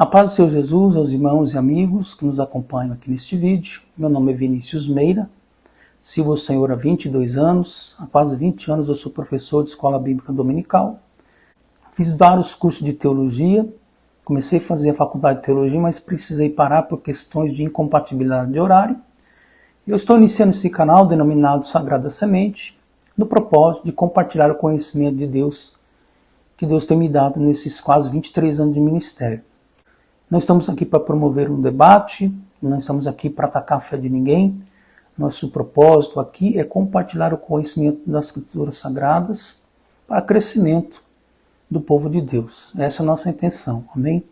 A paz do Senhor Jesus, aos irmãos e amigos que nos acompanham aqui neste vídeo. Meu nome é Vinícius Meira, sirvo ao Senhor há 22 anos, há quase 20 anos eu sou professor de escola bíblica dominical. Fiz vários cursos de teologia, comecei a fazer a faculdade de teologia, mas precisei parar por questões de incompatibilidade de horário. Eu estou iniciando esse canal denominado Sagrada Semente, no propósito de compartilhar o conhecimento de Deus que Deus tem me dado nesses quase 23 anos de ministério. Não estamos aqui para promover um debate, não estamos aqui para atacar a fé de ninguém. Nosso propósito aqui é compartilhar o conhecimento das Escrituras Sagradas para crescimento do povo de Deus. Essa é a nossa intenção, amém?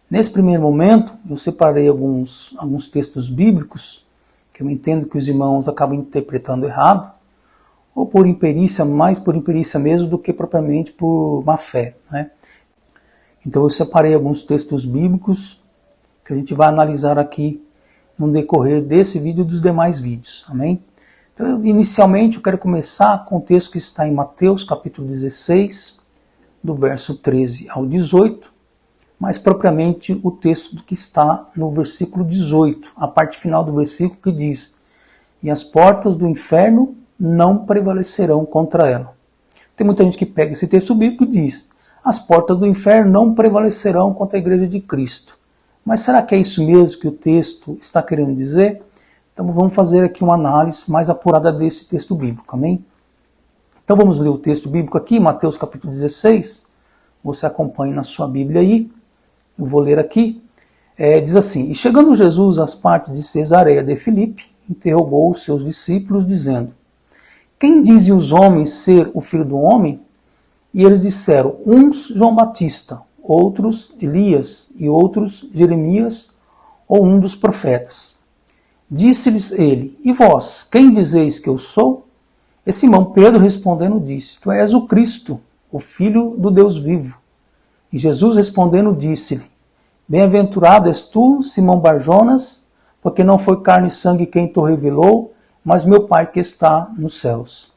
Nesse primeiro momento, eu separei alguns textos bíblicos que eu entendo que os irmãos acabam interpretando errado, ou por imperícia, mais por imperícia mesmo do que propriamente por má fé, né? Então eu separei alguns textos bíblicos que a gente vai analisar aqui no decorrer desse vídeo e dos demais vídeos, amém? Então inicialmente eu quero começar com o texto que está em Mateus capítulo 16, do verso 13 ao 18, mais propriamente o texto que está no versículo 18, a parte final do versículo que diz: "E as portas do inferno não prevalecerão contra ela." Tem muita gente que pega esse texto bíblico e diz: as portas do inferno não prevalecerão contra a igreja de Cristo. Mas será que é isso mesmo que o texto está querendo dizer? Então vamos fazer aqui uma análise mais apurada desse texto bíblico, amém? Então vamos ler o texto bíblico aqui, Mateus capítulo 16. Você acompanha na sua Bíblia aí. Eu vou ler aqui. Diz assim: "E chegando Jesus às partes de Cesareia de Filipe, interrogou os seus discípulos, dizendo: Quem dizem os homens ser o Filho do Homem? E eles disseram, uns João Batista, outros Elias, e outros Jeremias, ou um dos profetas. Disse-lhes ele: E vós, quem dizeis que eu sou? E Simão Pedro respondendo disse: Tu és o Cristo, o Filho do Deus vivo. E Jesus respondendo disse-lhe: Bem-aventurado és tu, Simão Barjonas, porque não foi carne e sangue quem te revelou, mas meu Pai que está nos céus.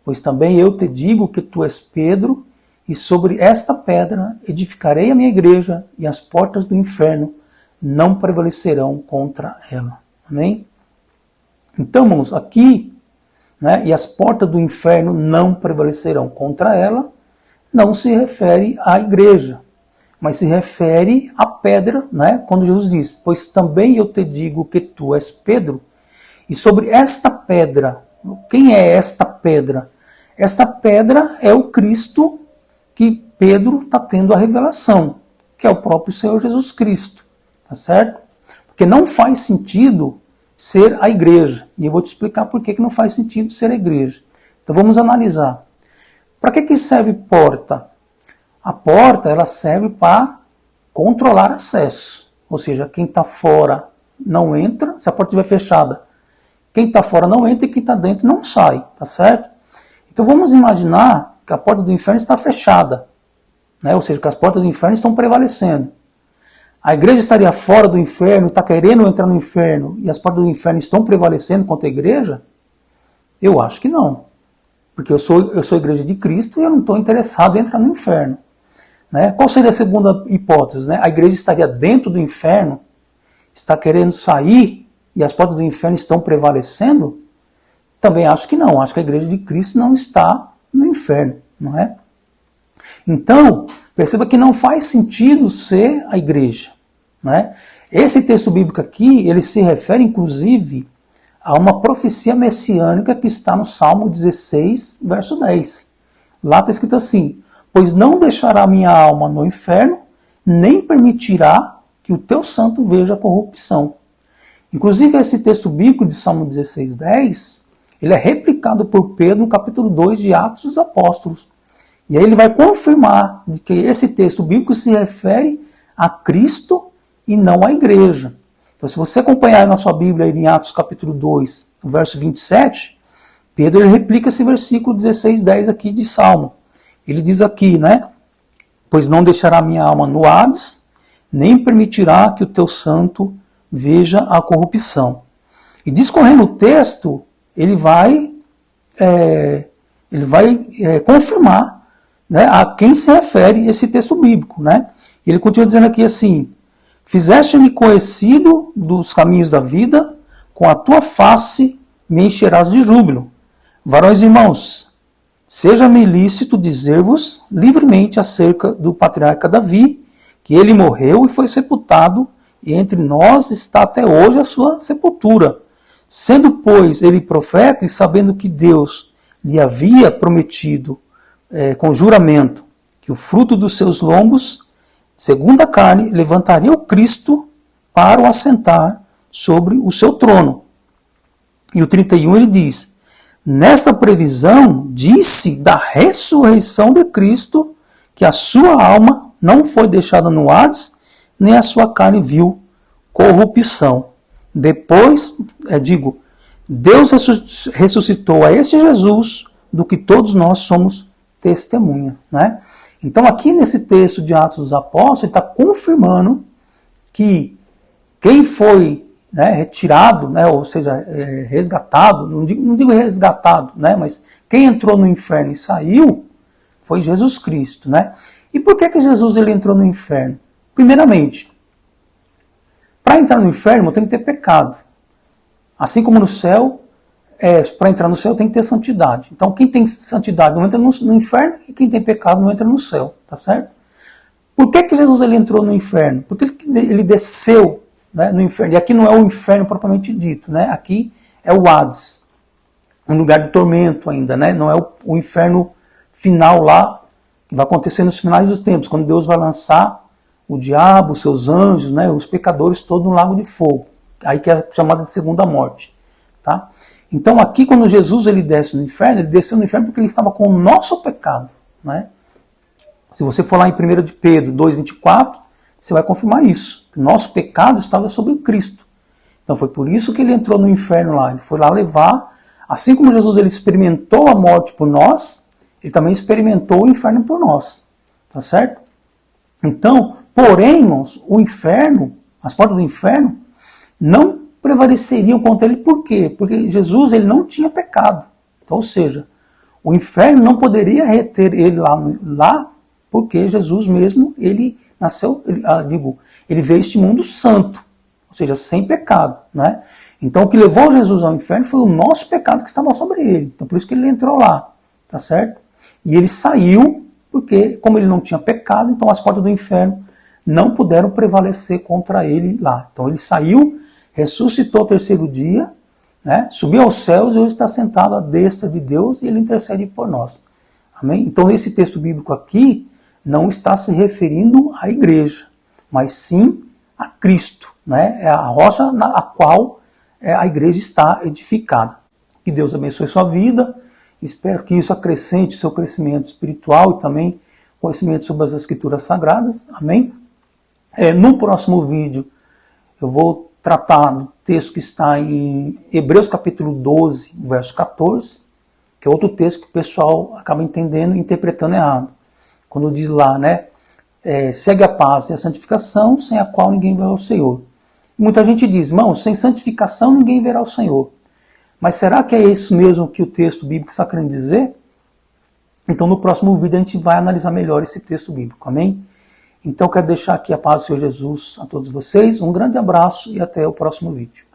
Pois também eu te digo que tu és Pedro, e sobre esta pedra edificarei a minha igreja, e as portas do inferno não prevalecerão contra ela." Amém? Então, irmãos, aqui, e as portas do inferno não prevalecerão contra ela, não se refere à igreja, mas se refere à pedra, quando Jesus diz: "Pois também eu te digo que tu és Pedro", e sobre esta pedra, quem é esta pedra? Esta pedra é o Cristo que Pedro está tendo a revelação, que é o próprio Senhor Jesus Cristo, tá certo? Porque não faz sentido ser a igreja, e eu vou te explicar por que não faz sentido ser a igreja. Então vamos analisar. Para que serve porta? A porta ela serve para controlar acesso, ou seja, quem está fora não entra, se a porta estiver fechada, quem está fora não entra e quem está dentro não sai, tá certo? Então vamos imaginar que a porta do inferno está fechada, ou seja, que as portas do inferno estão prevalecendo. A igreja estaria fora do inferno, está querendo entrar no inferno, e as portas do inferno estão prevalecendo contra a igreja? Eu acho que não, porque eu sou a igreja de Cristo e eu não estou interessado em entrar no inferno. Qual seria a segunda hipótese? A igreja estaria dentro do inferno, está querendo sair, e as portas do inferno estão prevalecendo? Também acho que não. Acho que a igreja de Cristo não está no inferno, não é? Então, perceba que não faz sentido ser a igreja, Esse texto bíblico aqui, ele se refere, inclusive, a uma profecia messiânica que está no Salmo 16, verso 10. Lá está escrito assim: "Pois não deixará minha alma no inferno, nem permitirá que o teu santo veja a corrupção." Inclusive, esse texto bíblico de Salmo 16, 10, ele é replicado por Pedro no capítulo 2 de Atos dos Apóstolos. E aí ele vai confirmar de que esse texto bíblico se refere a Cristo e não à igreja. Então, se você acompanhar na sua Bíblia em Atos capítulo 2, verso 27, Pedro ele replica esse versículo 16, 10 aqui de Salmo. Ele diz aqui, "Pois não deixará minha alma no Hades, nem permitirá que o teu santo veja a corrupção." E discorrendo o texto, ele vai confirmar a quem se refere esse texto bíblico. Ele continua dizendo aqui assim: Fizeste-me conhecido dos caminhos da vida, com a tua face me encherás de júbilo. Varões e irmãos, seja-me lícito dizer-vos livremente acerca do patriarca Davi, que ele morreu e foi sepultado, e entre nós está até hoje a sua sepultura. Sendo, pois, ele profeta, e sabendo que Deus lhe havia prometido com juramento que o fruto dos seus lombos, segundo a carne, levantaria o Cristo para o assentar sobre o seu trono. E o 31 ele diz: nesta previsão disse da ressurreição de Cristo, que a sua alma não foi deixada no Hades, nem a sua carne viu corrupção. Depois, Deus ressuscitou a esse Jesus, do que todos nós somos testemunha, né? Então aqui nesse texto de Atos dos Apóstolos, ele está confirmando que quem foi, né, retirado, né, ou seja, resgatado, não digo resgatado, né, mas quem entrou no inferno e saiu foi Jesus Cristo, né? E por que Jesus ele entrou no inferno? Primeiramente, para entrar no inferno tem que ter pecado. Assim como no céu, para entrar no céu tem que ter santidade. Então quem tem santidade não entra no inferno, e quem tem pecado não entra no céu, tá certo? Por que Jesus ele entrou no inferno? Porque ele desceu, né, no inferno. E aqui não é o inferno propriamente dito, né? Aqui é o Hades, um lugar de tormento ainda, né? Não é o inferno final lá, que vai acontecer nos finais dos tempos, quando Deus vai lançar o diabo, os seus anjos, né, os pecadores todos no lago de fogo. Aí que é chamada de segunda morte, tá? Então aqui quando Jesus ele desce no inferno, ele desceu no inferno porque ele estava com o nosso pecado, né? Se você for lá em 1 de Pedro 2,24, você vai confirmar isso. O nosso pecado estava sobre Cristo. Então foi por isso que ele entrou no inferno lá. Ele foi lá levar, assim como Jesus ele experimentou a morte por nós, ele também experimentou o inferno por nós, tá certo? Então, porém, irmãos, o inferno, as portas do inferno, não prevaleceriam contra ele. Por quê? Porque Jesus ele não tinha pecado. Então, ou seja, o inferno não poderia reter ele lá porque Jesus mesmo, ele nasceu, ele veio a este mundo santo, ou seja, sem pecado, né? Então, o que levou Jesus ao inferno foi o nosso pecado que estava sobre ele. Então, por isso que ele entrou lá, tá certo? E ele saiu, porque como ele não tinha pecado, então as portas do inferno não puderam prevalecer contra ele lá. Então ele saiu, ressuscitou ao terceiro dia, né, subiu aos céus e hoje está sentado à destra de Deus e ele intercede por nós. Amém? Então esse texto bíblico aqui não está se referindo à igreja, mas sim a Cristo, né? É a rocha na qual a igreja está edificada. Que Deus abençoe sua vida. Espero que isso acrescente o seu crescimento espiritual e também conhecimento sobre as Escrituras Sagradas. Amém? No próximo vídeo eu vou tratar do texto que está em Hebreus capítulo 12, verso 14, que é outro texto que o pessoal acaba entendendo e interpretando errado. Quando diz lá, né, segue a paz e a santificação, sem a qual ninguém verá o Senhor. Muita gente diz, irmão, sem santificação ninguém verá o Senhor. Mas será que é isso mesmo que o texto bíblico está querendo dizer? Então no próximo vídeo a gente vai analisar melhor esse texto bíblico, amém? Então eu quero deixar aqui a paz do Senhor Jesus a todos vocês, um grande abraço e até o próximo vídeo.